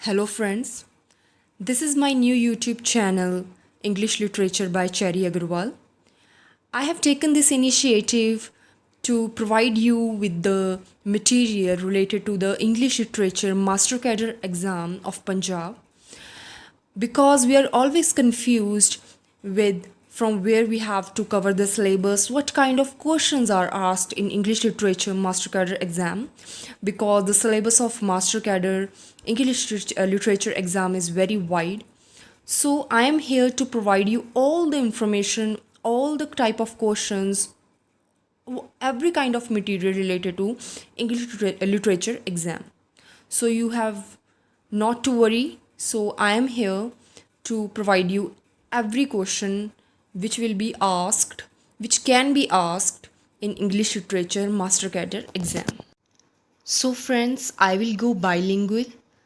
Hello, friends. This is my new YouTube channel, English Literature by Cherry Agarwal. I have taken this initiative to provide you with the material related to the English Literature Master Cadre exam of Punjab because we are always confused with from where we have to cover the syllabus, what kind of questions are asked in English Literature Master Cadre exam, because the syllabus of Master Cadre Literature exam is very wide. So I am here to provide you all the information, all the type of questions, every kind of material related to Literature exam. So you have not to worry. So I am here to provide you every question which will be asked, which can be asked in English Literature Master Cadre exam. So friends, I will go bilingual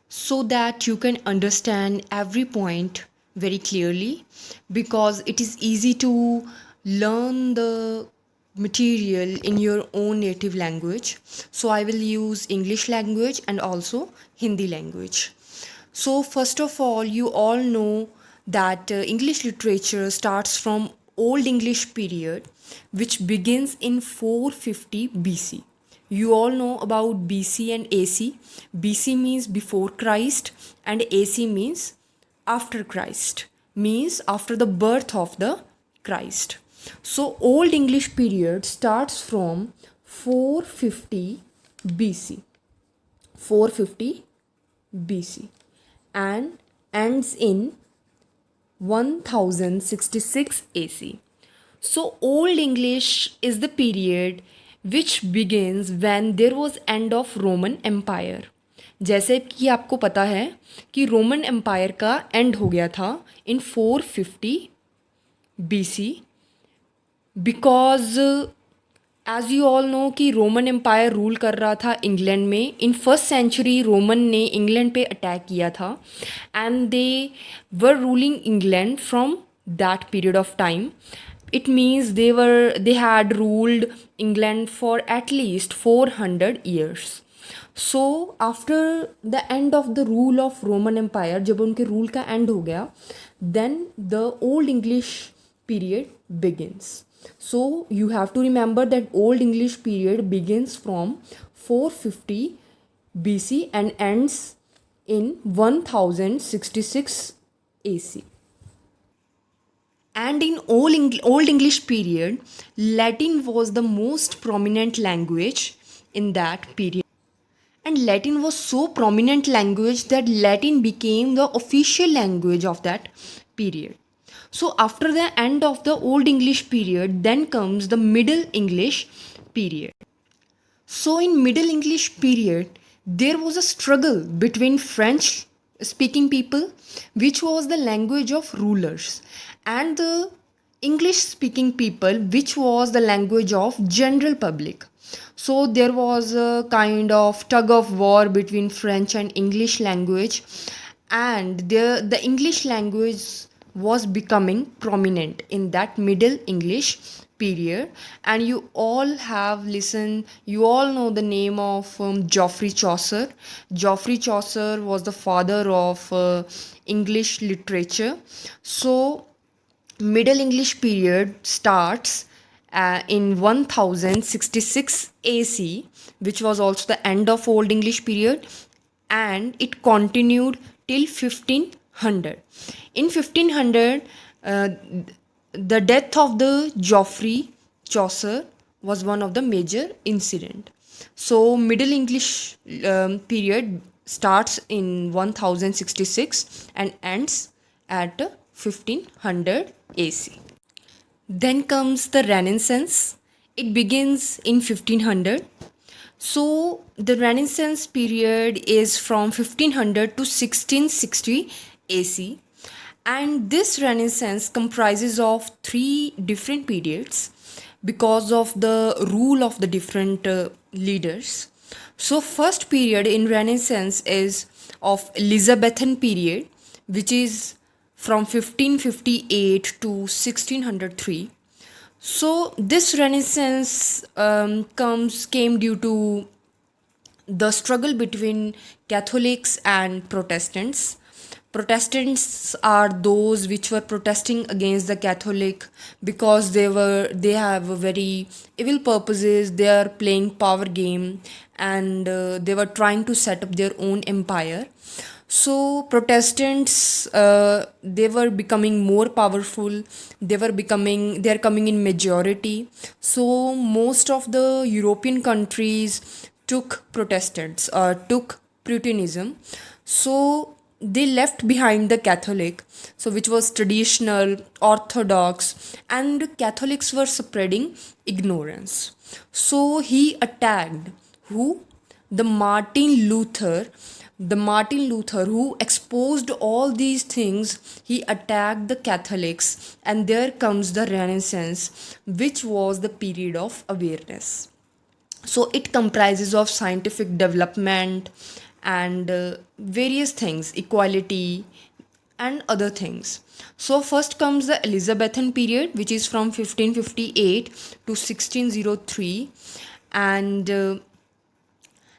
so that you can understand every point very clearly, because it is easy to learn the material in your own native language. So I will use English language and also Hindi language. So first of all, you all know that English literature starts from Old English period, which begins in 450 BC. You all know about BC and AC. BC means before Christ and AC means after Christ, means after the birth of the Christ. So Old English period starts from 450 BC. 450 BC and ends in 1066 AC. So Old English is the period which begins when there was end of Roman Empire. जैसे कि आपको पता है कि Roman empire का and हो गया था in 450 BC, because as you all know कि रोमन एम्पायर रूल कर रहा था इंग्लैंड में. इन फर्स्ट सेंचुरी रोमन ने इंग्लैंड पे अटैक किया था and they were ruling England from that period of time. It means they had ruled England for at least 400 years. So after the end of the rule of Roman Empire, जब उनके rule का and हो गया, then the Old English period begins. So you have to remember that Old English period begins from 450 BC and ends in 1066 AC. And in Old English period, Latin was the most prominent language in that period. And Latin was so prominent language that Latin became the official language of that period. So after the end of the Old English period, then comes the Middle English period. So in Middle English period, there was a struggle between French speaking people, which was the language of rulers, and the English speaking people, which was the language of general public. So there was a kind of tug of war between French and English language, and the English language was becoming prominent in that Middle English period. And you all have listened, you all know the name of Geoffrey Chaucer. Geoffrey Chaucer was the father of English literature. So Middle English period starts in 1066 AC, which was also the end of Old English period, and it continued till 1500. In 1500, the death of the Geoffrey Chaucer was one of the major incident. So Middle English period starts in 1066 and ends at 1500 AC. Then comes the Renaissance. It begins in 1500. So the Renaissance period is from 1500 to 1660 AC. And this Renaissance comprises of three different periods because of the rule of the different leaders. So first period in Renaissance is of Elizabethan period, which is from 1558 to 1603. So this Renaissance came due to the struggle between Catholics and Protestants. Protestants are those which were protesting against the Catholic because they have a very evil purposes. They are playing power game, and they were trying to set up their own empire. So Protestants, they were becoming more powerful. They are coming in majority. So most of the European countries took Protestants or took Puritanism. So they left behind the Catholic, so which was traditional, orthodox, and Catholics were spreading ignorance. So he attacked who? The Martin Luther. The Martin Luther, who exposed all these things, he attacked the Catholics, and there comes the Renaissance, which was the period of awareness. So it comprises of scientific development and various things, equality and other things. So first comes the Elizabethan period, which is from 1558 to 1603, and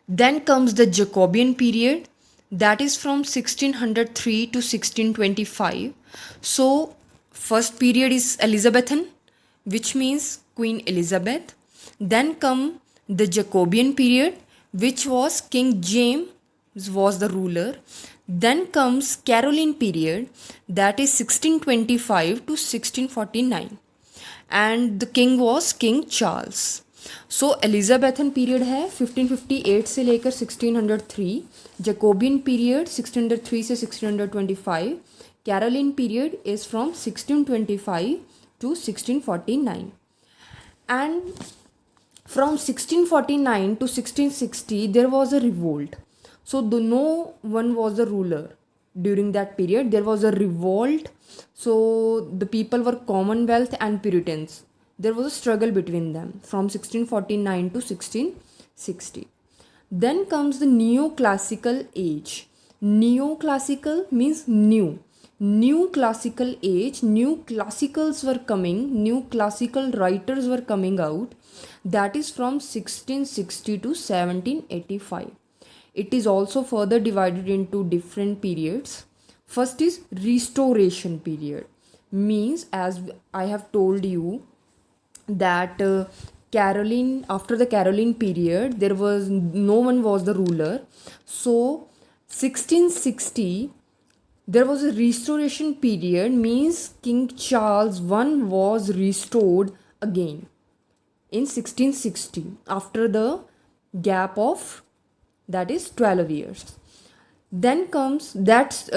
then comes the Jacobean period, that is from 1603 to 1625. So first period is Elizabethan, which means Queen Elizabeth. Then come the Jacobean period, which was King James was the ruler. Then comes Caroline period, that is 1625 to 1649, and the king was King Charles. So Elizabethan period है 1558 से लेकर 1603, Jacobian period 1603 से 1625, Caroline period is from 1625 to 1649, and from 1649 to 1660 there was a revolt. So no one was the ruler during that period. There was a revolt. So the people were Commonwealth and Puritans. There was a struggle between them from 1649 to 1660. Then comes the neoclassical age. Neoclassical means new classical age. New classicals were coming, new classical writers were coming out. That is from 1660 to 1785. It is also further divided into different periods. First is restoration period, means as I have told you that Caroline, after the Caroline period, there was no one was the ruler. So 1660 there was a restoration period, means King Charles I was restored again in 1660 after the gap of, that is 12 years. Then comes that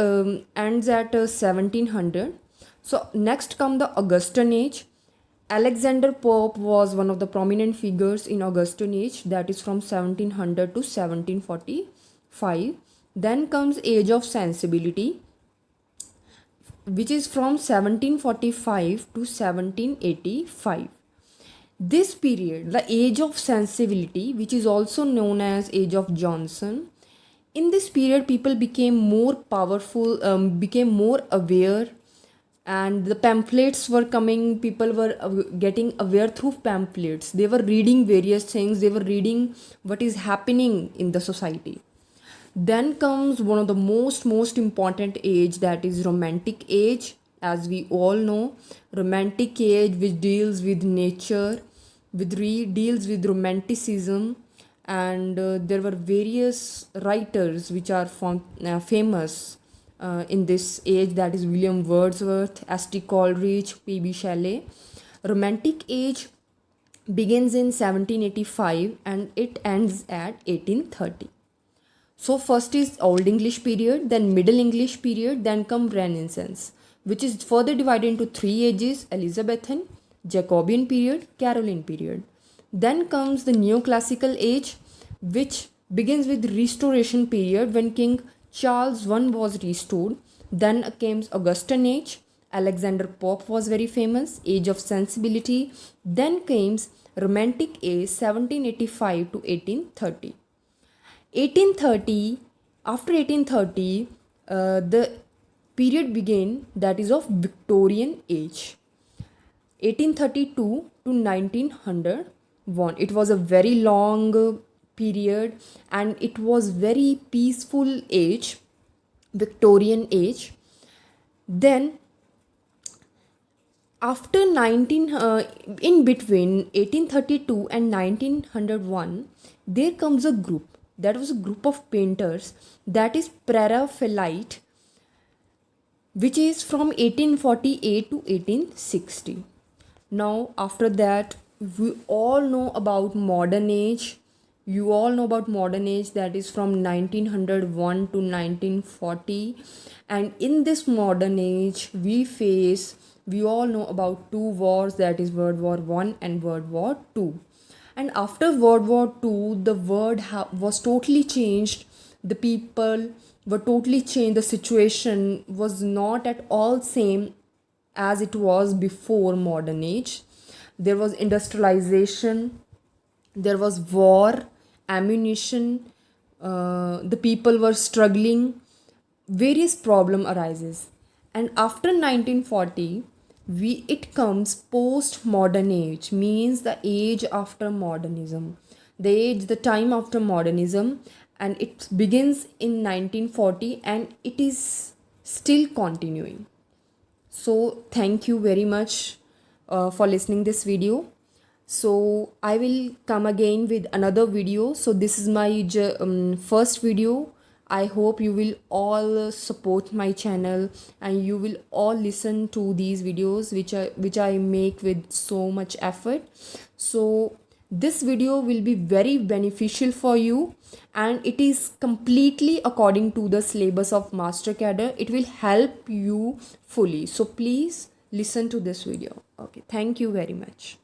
ends at 1700. So next come the Augustan age. Alexander Pope was one of the prominent figures in Augustan age, that is from 1700 to 1745. Then comes age of sensibility, which is from 1745 to 1785. This period, the age of sensibility, which is also known as age of Johnson, in this period people became more powerful, became more aware, and the pamphlets were coming. People were getting aware through pamphlets. They were reading various things, they were reading what is happening in the society. Then comes one of the most important age, that is romantic age. As we all know, romantic age, which deals with nature, deals with romanticism, and there were various writers which are famous in this age, that is William Wordsworth, S.T. Coleridge, P.B. Shelley. Romantic age begins in 1785 and it ends at 1830. So first is Old English period, then Middle English period, then come Renaissance, which is further divided into three ages: Elizabethan, Jacobean period, Caroline period. Then comes the Neoclassical age, which begins with Restoration period when King Charles I was restored. Then came Augustan age. Alexander Pope was very famous, age of sensibility. Then came Romantic age, 1785 to 1830. 1830, after 1830, the period began, that is of Victorian age. 1832 to 1901. It was a very long period, and it was very peaceful age, Victorian age. Then after 19 in between 1832 and 1901, there comes a group, that was a group of painters, that is Preraphelite, which is from 1848 to 1860. Now after that, we all know about modern age. You all know about modern age, that is from 1901 to 1940. And in this modern age, we all know about two wars, that is World War One and World War Two. And after World War Two, the world was totally changed. The people were totally changed. The situation was not at all same as it was before modern age. There was industrialization, there was war, ammunition, the people were struggling, various problem arises. And after 1940, it comes post modern age, means the age after modernism, the time after modernism, and it begins in 1940 and it is still continuing. So thank you very much for listening this video. So I will come again with another video. So this is my first video. I hope you will all support my channel and you will all listen to these videos which I make with so much effort. So this video will be very beneficial for you, and it is completely according to the syllabus of Mastercadder. It will help you fully. So please listen to this video. Okay, thank you very much.